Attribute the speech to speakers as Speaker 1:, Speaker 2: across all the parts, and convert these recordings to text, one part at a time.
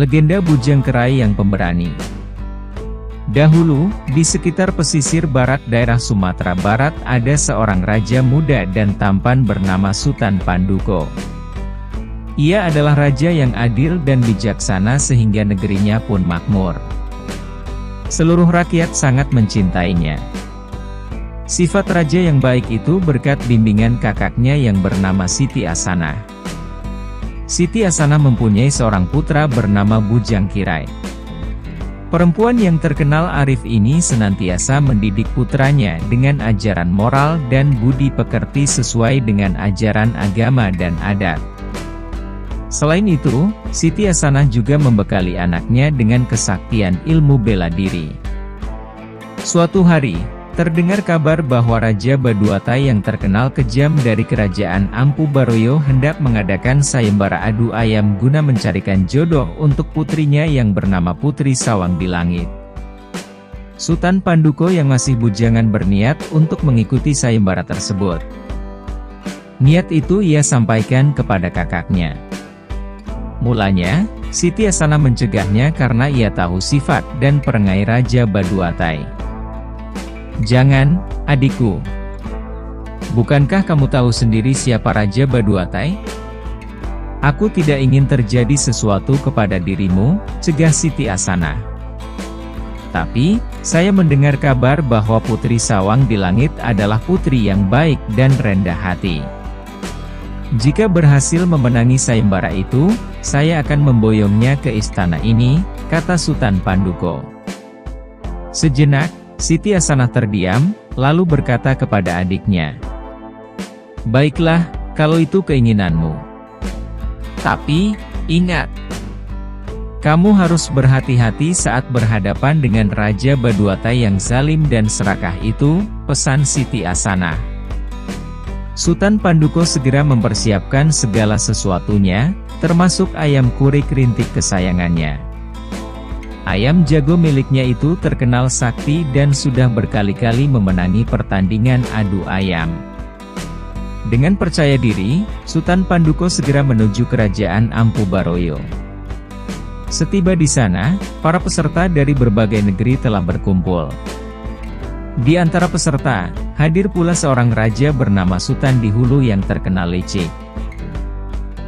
Speaker 1: Legenda Bujang Kerai yang pemberani. Dahulu, di sekitar pesisir barat daerah Sumatera Barat ada seorang raja muda dan tampan bernama Sutan Panduko. Ia adalah raja yang adil dan bijaksana sehingga negerinya pun makmur. Seluruh rakyat sangat mencintainya. Sifat raja yang baik itu berkat bimbingan kakaknya yang bernama Siti Hasanah. Siti Hasanah mempunyai seorang putra bernama Bujang Kirai. Perempuan yang terkenal arif ini senantiasa mendidik putranya dengan ajaran moral dan budi pekerti sesuai dengan ajaran agama dan adat. Selain itu, Siti Hasanah juga membekali anaknya dengan kesaktian ilmu bela diri. Suatu hari, terdengar kabar bahwa Raja Baduatai yang terkenal kejam dari kerajaan Ampu Baroyo hendak mengadakan sayembara adu ayam guna mencarikan jodoh untuk putrinya yang bernama Putri Sawang di Langit. Sutan Panduko yang masih bujangan berniat untuk mengikuti sayembara tersebut. Niat itu ia sampaikan kepada kakaknya. Mulanya, Siti Hasanah mencegahnya karena ia tahu sifat dan perangai Raja Baduatai. "Jangan, adikku. Bukankah kamu tahu sendiri siapa Raja Baduatai? Aku tidak ingin terjadi sesuatu kepada dirimu," cegah Siti Hasanah. "Tapi, saya mendengar kabar bahwa Putri Sawang di Langit adalah putri yang baik dan rendah hati. Jika berhasil memenangi sayembara itu, saya akan memboyongnya ke istana ini," kata Sutan Panduko. Sejenak, Siti Hasanah terdiam, lalu berkata kepada adiknya, "Baiklah, kalau itu keinginanmu. Tapi, ingat, kamu harus berhati-hati saat berhadapan dengan Raja Baduatai yang zalim dan serakah itu," pesan Siti Hasanah. Sutan Panduko segera mempersiapkan segala sesuatunya, termasuk ayam kurik rintik kesayangannya. Ayam jago miliknya itu terkenal sakti dan sudah berkali-kali memenangi pertandingan adu ayam. Dengan percaya diri, Sutan Panduko segera menuju kerajaan Ampu Baroyo. Setiba di sana, para peserta dari berbagai negeri telah berkumpul. Di antara peserta, hadir pula seorang raja bernama Sutan di Hulu yang terkenal licik.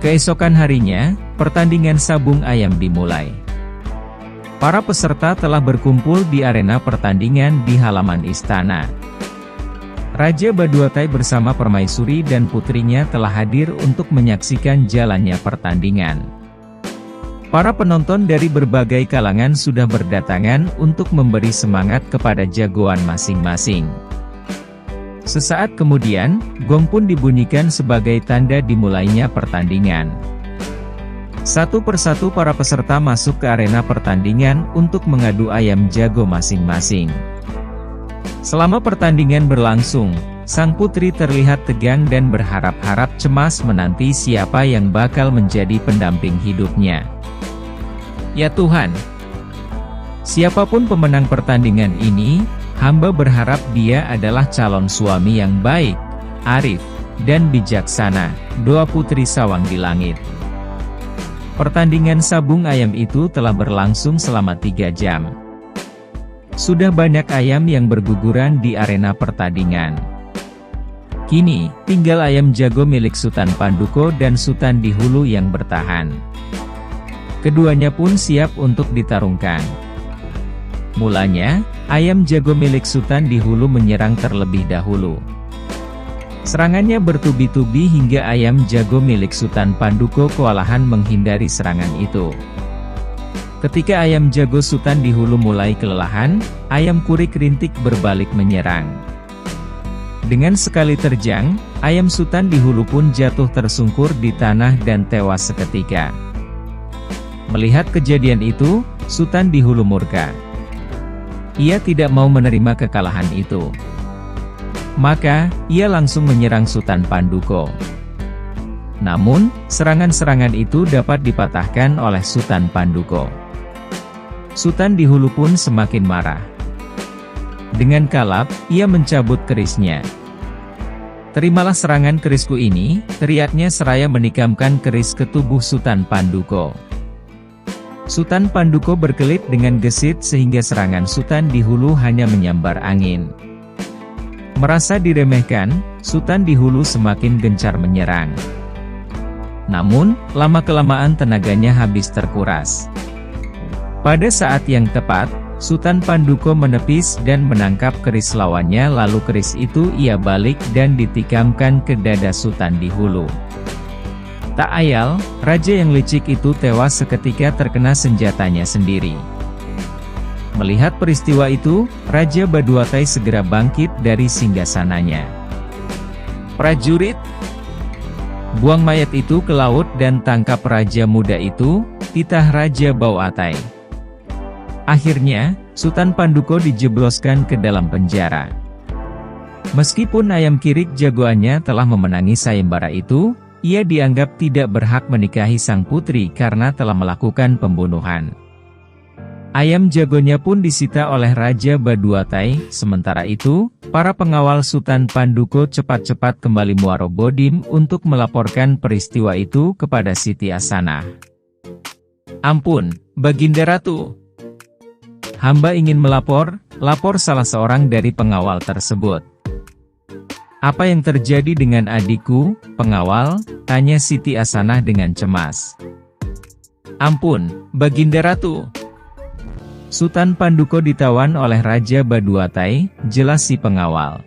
Speaker 1: Keesokan harinya, pertandingan sabung ayam dimulai. Para peserta telah berkumpul di arena pertandingan di halaman istana. Raja Baduatai bersama permaisuri dan putrinya telah hadir untuk menyaksikan jalannya pertandingan. Para penonton dari berbagai kalangan sudah berdatangan untuk memberi semangat kepada jagoan masing-masing. Sesaat kemudian, gong pun dibunyikan sebagai tanda dimulainya pertandingan. Satu persatu para peserta masuk ke arena pertandingan untuk mengadu ayam jago masing-masing. Selama pertandingan berlangsung, sang putri terlihat tegang dan berharap-harap cemas menanti siapa yang bakal menjadi pendamping hidupnya. "Ya Tuhan, siapapun pemenang pertandingan ini, hamba berharap dia adalah calon suami yang baik, arif, dan bijaksana," doa Putri Sawang di Langit. Pertandingan sabung ayam itu telah berlangsung selama 3 jam. Sudah banyak ayam yang berguguran di arena pertandingan. Kini, tinggal ayam jago milik Sutan Panduko dan Sutan di Hulu yang bertahan. Keduanya pun siap untuk ditarungkan. Mulanya, ayam jago milik Sutan di Hulu menyerang terlebih dahulu. Serangannya bertubi-tubi hingga ayam jago milik Sutan Panduko kewalahan menghindari serangan itu. Ketika ayam jago Sutan di Hulu mulai kelelahan, ayam kurik rintik berbalik menyerang. Dengan sekali terjang, ayam Sutan di Hulu pun jatuh tersungkur di tanah dan tewas seketika. Melihat kejadian itu, Sutan di Hulu murka. Ia tidak mau menerima kekalahan itu. Maka, ia langsung menyerang Sutan Panduko. Namun, serangan-serangan itu dapat dipatahkan oleh Sutan Panduko. Sutan di Hulu pun semakin marah. Dengan kalap, ia mencabut kerisnya. "Terimalah serangan kerisku ini," teriaknya seraya menikamkan keris ke tubuh Sutan Panduko. Sutan Panduko berkelit dengan gesit sehingga serangan Sutan di Hulu hanya menyambar angin. Merasa diremehkan, Sutan di Hulu semakin gencar menyerang. Namun, lama-kelamaan tenaganya habis terkuras. Pada saat yang tepat, Sutan Panduko menepis dan menangkap keris lawannya, lalu keris itu ia balik dan ditikamkan ke dada Sutan di Hulu. Tak ayal, raja yang licik itu tewas seketika terkena senjatanya sendiri. Melihat peristiwa itu, Raja Baduatai segera bangkit dari singgasananya. "Prajurit, buang mayat itu ke laut dan tangkap raja muda itu," titah Raja Bauatai. Akhirnya, Sutan Panduko dijebloskan ke dalam penjara. Meskipun ayam kirik jagoannya telah memenangi sayembara itu, ia dianggap tidak berhak menikahi sang putri karena telah melakukan pembunuhan. Ayam jagonya pun disita oleh Raja Baduatai. Sementara itu, para pengawal Sutan Panduko cepat-cepat kembali Muarobodim untuk melaporkan peristiwa itu kepada Siti Hasanah. "Ampun, Baginda Ratu. Hamba ingin melapor," lapor salah seorang dari pengawal tersebut. "Apa yang terjadi dengan adikku, pengawal?" tanya Siti Hasanah dengan cemas. "Ampun, Baginda Ratu. Sutan Panduko ditawan oleh Raja Baduatai," jelas si pengawal.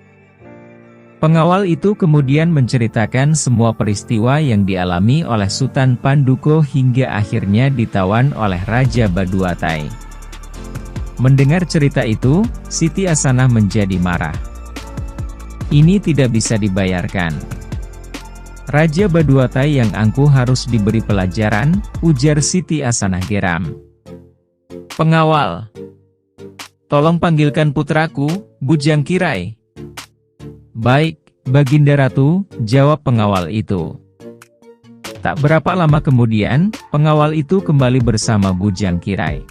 Speaker 1: Pengawal itu kemudian menceritakan semua peristiwa yang dialami oleh Sutan Panduko hingga akhirnya ditawan oleh Raja Baduatai. Mendengar cerita itu, Siti Hasanah menjadi marah. "Ini tidak bisa dibayarkan. Raja Baduatai yang angkuh harus diberi pelajaran," ujar Siti Hasanah geram. "Pengawal, tolong panggilkan putraku, Bujang Kirai." "Baik, Baginda Ratu," jawab pengawal itu. Tak berapa lama kemudian, pengawal itu kembali bersama Bujang Kirai.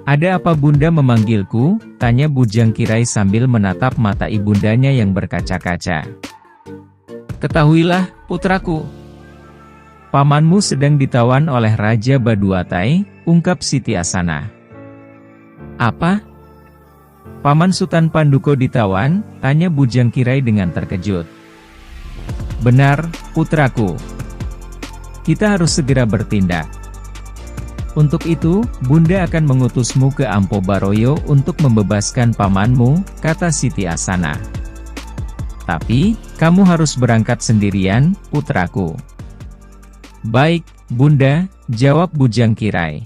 Speaker 1: "Ada apa Bunda memanggilku?" tanya Bujang Kirai sambil menatap mata ibundanya yang berkaca-kaca. "Ketahuilah, putraku. Pamanmu sedang ditawan oleh Raja Baduatai," ungkap Siti Hasanah. "Apa? Paman Sutan Panduko ditawan?" tanya Bujang Kirai dengan terkejut. "Benar, putraku. Kita harus segera bertindak. Untuk itu, Bunda akan mengutusmu ke Ampo Baroyo untuk membebaskan pamanmu," kata Siti Hasanah. "Tapi, kamu harus berangkat sendirian, putraku." "Baik, Bunda," jawab Bujang Kirai.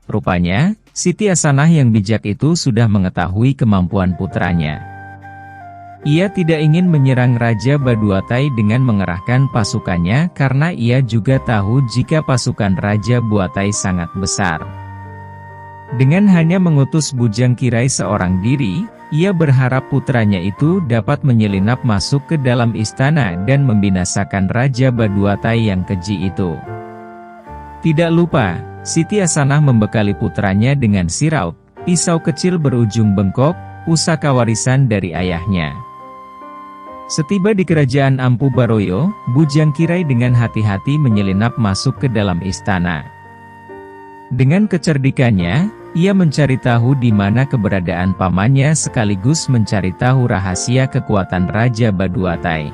Speaker 1: Rupanya, Siti Hasanah yang bijak itu sudah mengetahui kemampuan putranya. Ia tidak ingin menyerang Raja Baduatai dengan mengerahkan pasukannya karena ia juga tahu jika pasukan Raja Baduatai sangat besar. Dengan hanya mengutus Bujang Kirai seorang diri, ia berharap putranya itu dapat menyelinap masuk ke dalam istana dan membinasakan Raja Baduatai yang keji itu. Tidak lupa, Siti Hasanah membekali putranya dengan siraup, pisau kecil berujung bengkok, pusaka warisan dari ayahnya. Setiba di kerajaan Ampu Baroyo, Bujang Kirai dengan hati-hati menyelinap masuk ke dalam istana. Dengan kecerdikannya, ia mencari tahu di mana keberadaan pamannya sekaligus mencari tahu rahasia kekuatan Raja Baduatai.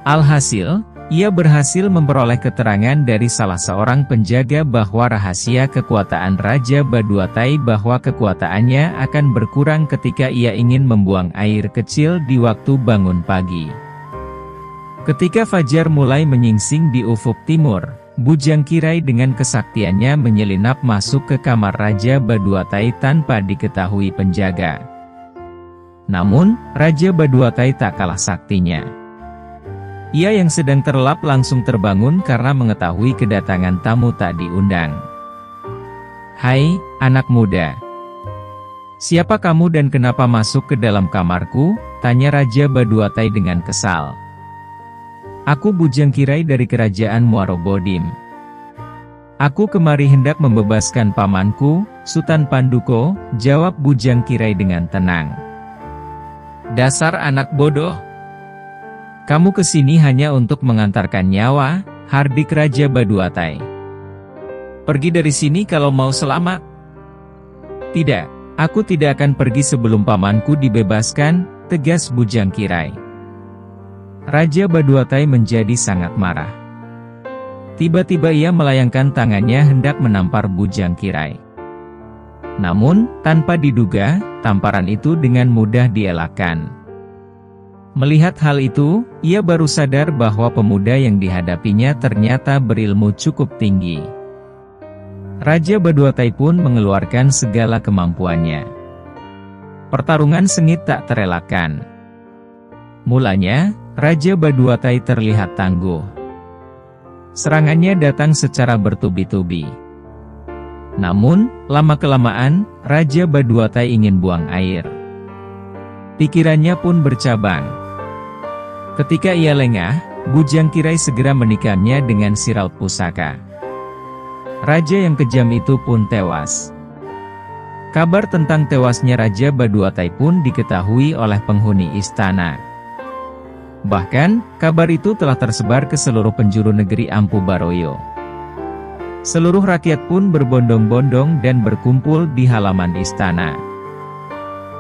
Speaker 1: Alhasil, ia berhasil memperoleh keterangan dari salah seorang penjaga bahwa rahasia kekuatan Raja Baduatai bahwa kekuatannya akan berkurang ketika ia ingin membuang air kecil di waktu bangun pagi. Ketika fajar mulai menyingsing di ufuk timur, Bujang Kirai dengan kesaktiannya menyelinap masuk ke kamar Raja Baduatai tanpa diketahui penjaga. Namun, Raja Baduatai tak kalah saktinya. Ia yang sedang terlelap langsung terbangun karena mengetahui kedatangan tamu tak diundang. "Hai, anak muda. Siapa kamu dan kenapa masuk ke dalam kamarku?" tanya Raja Baduatai dengan kesal. "Aku Bujang Kirai dari kerajaan Muarobodim. Aku kemari hendak membebaskan pamanku, Sutan Panduko," jawab Bujang Kirai dengan tenang. "Dasar anak bodoh. Kamu kesini hanya untuk mengantarkan nyawa," hardik Raja Baduatai. Pergi dari sini kalau mau selamat. Tidak, aku tidak akan pergi sebelum pamanku dibebaskan, tegas Bujang Kirai. Raja Baduatai menjadi sangat marah. Tiba-tiba ia melayangkan tangannya hendak menampar Bujang Kirai. Namun, tanpa diduga, tamparan itu dengan mudah dielakkan. Melihat hal itu, ia baru sadar bahwa pemuda yang dihadapinya ternyata berilmu cukup tinggi. Raja Baduatai pun mengeluarkan segala kemampuannya. Pertarungan sengit tak terelakkan. Mulanya, Raja Baduatai terlihat tangguh. Serangannya datang secara bertubi-tubi. Namun, lama-kelamaan, Raja Baduatai ingin buang air. Pikirannya pun bercabang. Ketika ia lengah, Bujang Kirai segera menikamnya dengan siraut pusaka. Raja yang kejam itu pun tewas. Kabar tentang tewasnya Raja Baduatai pun diketahui oleh penghuni istana. Bahkan, kabar itu telah tersebar ke seluruh penjuru negeri Ampu Baroyo. Seluruh rakyat pun berbondong-bondong dan berkumpul di halaman istana.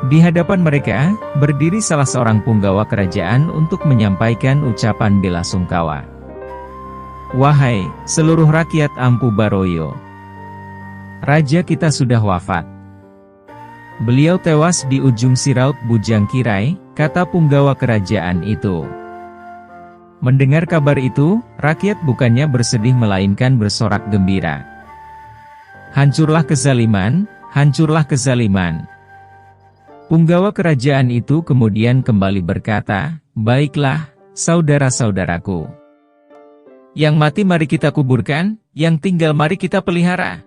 Speaker 1: Di hadapan mereka, berdiri salah seorang punggawa kerajaan untuk menyampaikan ucapan bela sungkawa. Wahai seluruh rakyat Ampu Baroyo, raja kita sudah wafat. Beliau tewas di ujung siraut Bujang Kirai, kata punggawa kerajaan itu. Mendengar kabar itu, rakyat bukannya bersedih melainkan bersorak gembira. Hancurlah kezaliman, hancurlah kezaliman. Punggawa kerajaan itu kemudian kembali berkata, baiklah, saudara-saudaraku. Yang mati mari kita kuburkan, yang tinggal mari kita pelihara.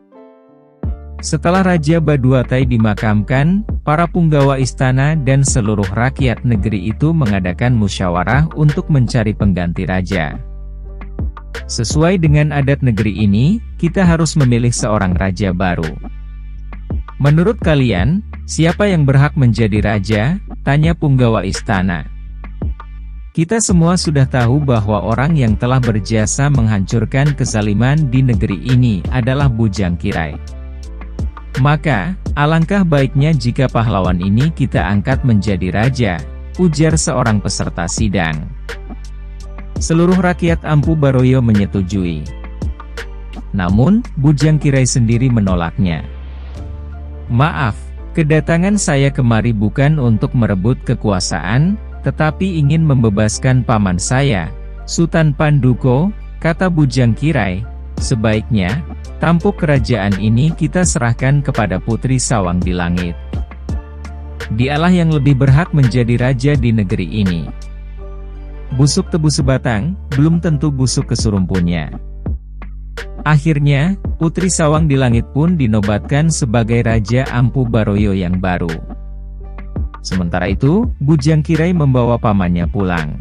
Speaker 1: Setelah Raja Baduatai dimakamkan, para punggawa istana dan seluruh rakyat negeri itu mengadakan musyawarah untuk mencari pengganti raja. Sesuai dengan adat negeri ini, kita harus memilih seorang raja baru. Menurut kalian, siapa yang berhak menjadi raja? Tanya punggawa istana. Kita semua sudah tahu bahwa orang yang telah berjasa menghancurkan kezaliman di negeri ini adalah Bujang Kirai. Maka, alangkah baiknya jika pahlawan ini kita angkat menjadi raja, ujar seorang peserta sidang. Seluruh rakyat Ampu Baroyo menyetujui. Namun, Bujang Kirai sendiri menolaknya. Maaf, kedatangan saya kemari bukan untuk merebut kekuasaan, tetapi ingin membebaskan paman saya, Sultan Panduko, kata Bujang Kirai. Sebaiknya, tampuk kerajaan ini kita serahkan kepada Putri Sawang di Langit. Dialah yang lebih berhak menjadi raja di negeri ini. Busuk tebu sebatang, belum tentu busuk kesurumpunnya. Akhirnya, Putri Sawang di Langit pun dinobatkan sebagai Raja Ampu Baroyo yang baru. Sementara itu, Bujang Kirai membawa pamannya pulang.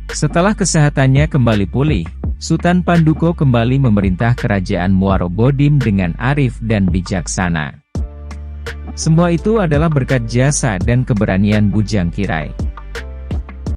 Speaker 1: Setelah kesehatannya kembali pulih, Sultan Panduko kembali memerintah kerajaan Muaro Bodim dengan arif dan bijaksana. Semua itu adalah berkat jasa dan keberanian Bujang Kirai.